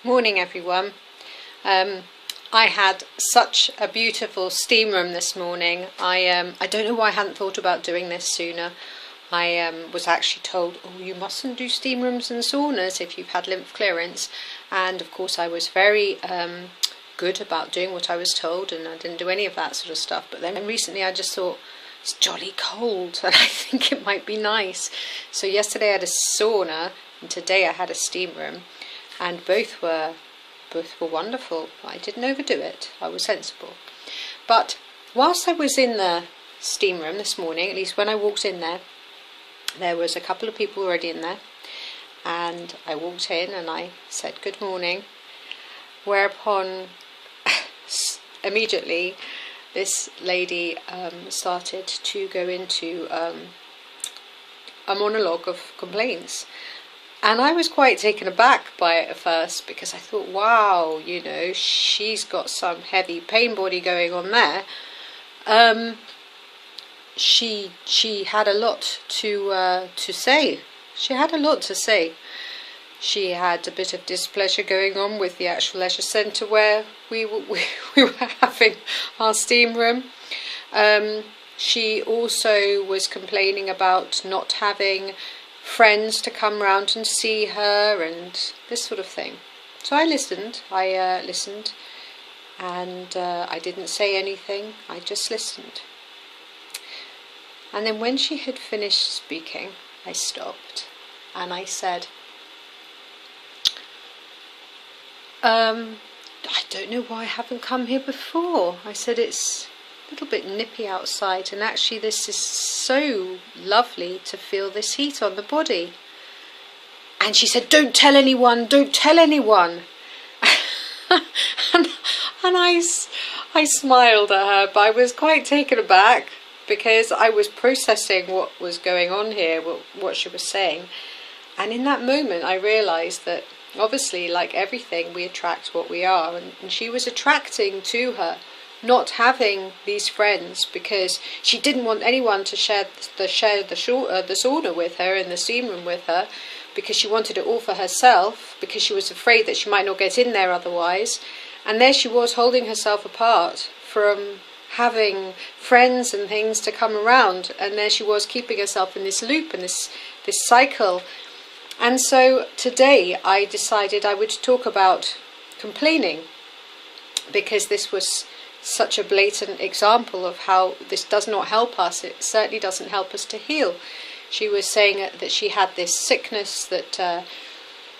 Morning everyone. I had such a beautiful steam room this morning. I don't know why I hadn't thought about doing this sooner. I was actually told, oh, you mustn't do steam rooms and saunas if you've had lymph clearance, and of course I was very good about doing what I was told, and I didn't do any of that sort of stuff. But then recently I just thought, it's jolly cold and I think it might be nice. So yesterday I had a sauna and today I had a steam room, and both were wonderful. I didn't overdo it. I was sensible. But whilst I was in the steam room this morning, at least when I walked in there, there was a couple of people already in there, and I walked in and I said good morning, whereupon immediately this lady started to go into a monologue of complaints. And I was quite taken aback by it at first, because I thought, wow, you know, she's got some heavy pain body going on there. She had a lot to say. She had a lot to say. She had a bit of displeasure going on with the actual leisure centre where we were having our steam room. She also was complaining about not having friends to come round and see her and this sort of thing. So I listened. I listened, and I didn't say anything. I just listened. And then when she had finished speaking, I stopped and I said, I don't know why I haven't come here before. I said, it's a little bit nippy outside, and actually this is so lovely to feel this heat on the body. And she said, don't tell anyone, don't tell anyone. and I smiled at her, but I was quite taken aback, because I was processing what was going on here, what she was saying. And in that moment I realised that obviously, like everything, we attract what we are, and she was attracting to her not having these friends, because she didn't want anyone to share the sauna with her and the steam room with her, because she wanted it all for herself, because she was afraid that she might not get in there otherwise. And there she was, holding herself apart from having friends and things to come around, and there she was, keeping herself in this loop and this cycle. And so today I decided I would talk about complaining, because this was such a blatant example of how this does not help us. It certainly doesn't help us to heal. She was saying that she had this sickness that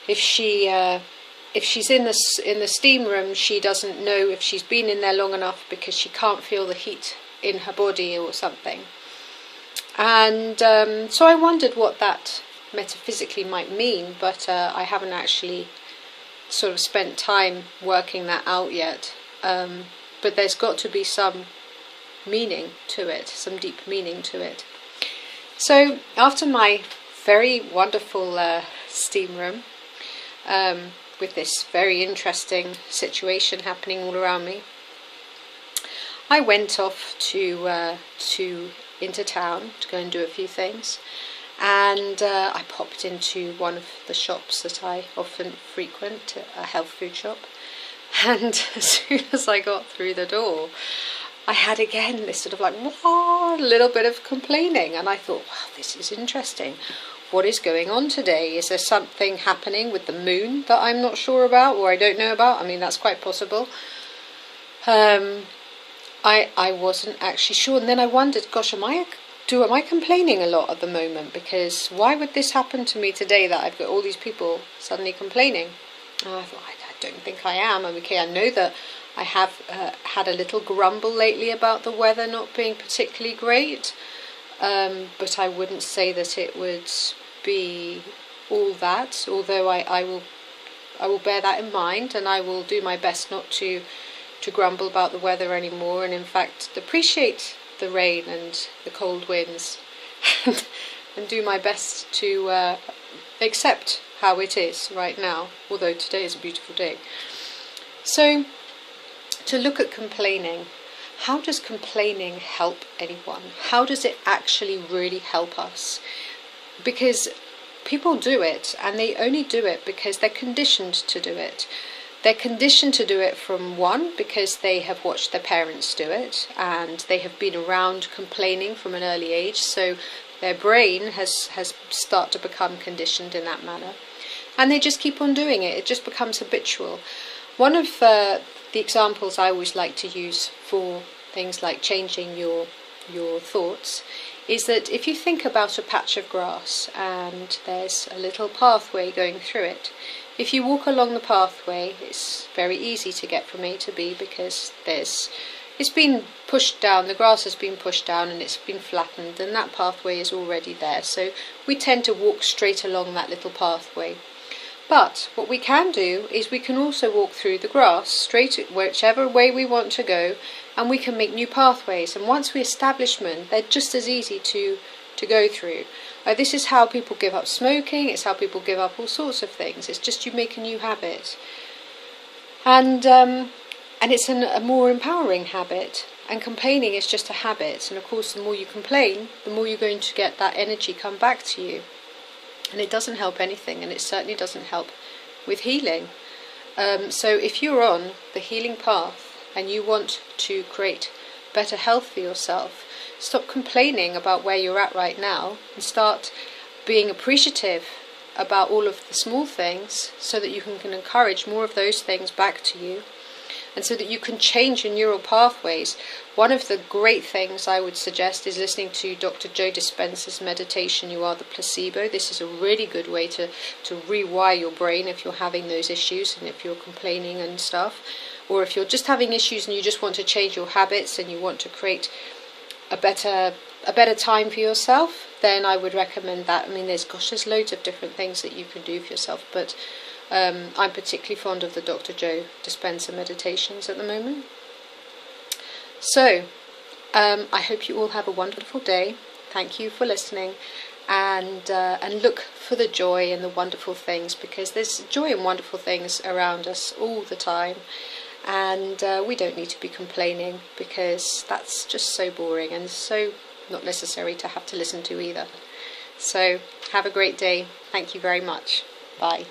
if she's in the steam room, she doesn't know if she's been in there long enough, because she can't feel the heat in her body or something. And so I wondered what that metaphysically might mean, but I haven't actually sort of spent time working that out yet. But there's got to be some meaning to it, some deep meaning to it. So after my very wonderful steam room, with this very interesting situation happening all around me, I went off into town to go and do a few things, and I popped into one of the shops that I often frequent, a health food shop. And as soon as I got through the door, I had again this sort of like, whoa, a little bit of complaining. And I thought, wow, this is interesting. What is going on today? Is there something happening with the moon that I'm not sure about, or I don't know about? I mean, that's quite possible. I wasn't actually sure. And then I wondered, gosh, am I complaining a lot at the moment? Because why would this happen to me today, that I've got all these people suddenly complaining? And I thought, I don't think I am. Okay, I know that I have had a little grumble lately about the weather not being particularly great, but I wouldn't say that it would be all that, although I will bear that in mind, and I will do my best not to grumble about the weather anymore, and in fact appreciate the rain and the cold winds and do my best to accept how it is right now, although today is a beautiful day. So, to look at complaining, how does complaining help anyone? How does it actually really help us? Because people do it, and they only do it because they're conditioned to do it. They're conditioned to do it from one, because they have watched their parents do it, and they have been around complaining from an early age, so their brain has started to become conditioned in that manner. And they just keep on doing it. It just becomes habitual. One of the examples I always like to use for things like changing your thoughts is that if you think about a patch of grass and there's a little pathway going through it, if you walk along the pathway, it's very easy to get from A to B because it's been pushed down, the grass has been pushed down and it's been flattened, and that pathway is already there. So we tend to walk straight along that little pathway. But what we can do is we can also walk through the grass, straight whichever way we want to go, and we can make new pathways. And once we establish them, they're just as easy to go through. This is how people give up smoking, it's how people give up all sorts of things. It's just you make a new habit. And it's a more empowering habit. And complaining is just a habit. And of course, the more you complain, the more you're going to get that energy come back to you. And it doesn't help anything, and it certainly doesn't help with healing. So if you're on the healing path and you want to create better health for yourself, stop complaining about where you're at right now and start being appreciative about all of the small things, so that you can encourage more of those things back to you, and so that you can change your neural pathways. One of the great things I would suggest is listening to Dr. Joe Dispenza's meditation, You Are the Placebo. This is a really good way to rewire your brain if you're having those issues and if you're complaining and stuff. Or if you're just having issues and you just want to change your habits and you want to create a better time for yourself, then I would recommend that. I mean, there's loads of different things that you can do for yourself, but I'm particularly fond of the Dr. Joe Dispenza meditations at the moment. So, I hope you all have a wonderful day. Thank you for listening, and look for the joy and the wonderful things, because there's joy and wonderful things around us all the time, and we don't need to be complaining, because that's just so boring and so not necessary to have to listen to either. So, have a great day. Thank you very much. Bye.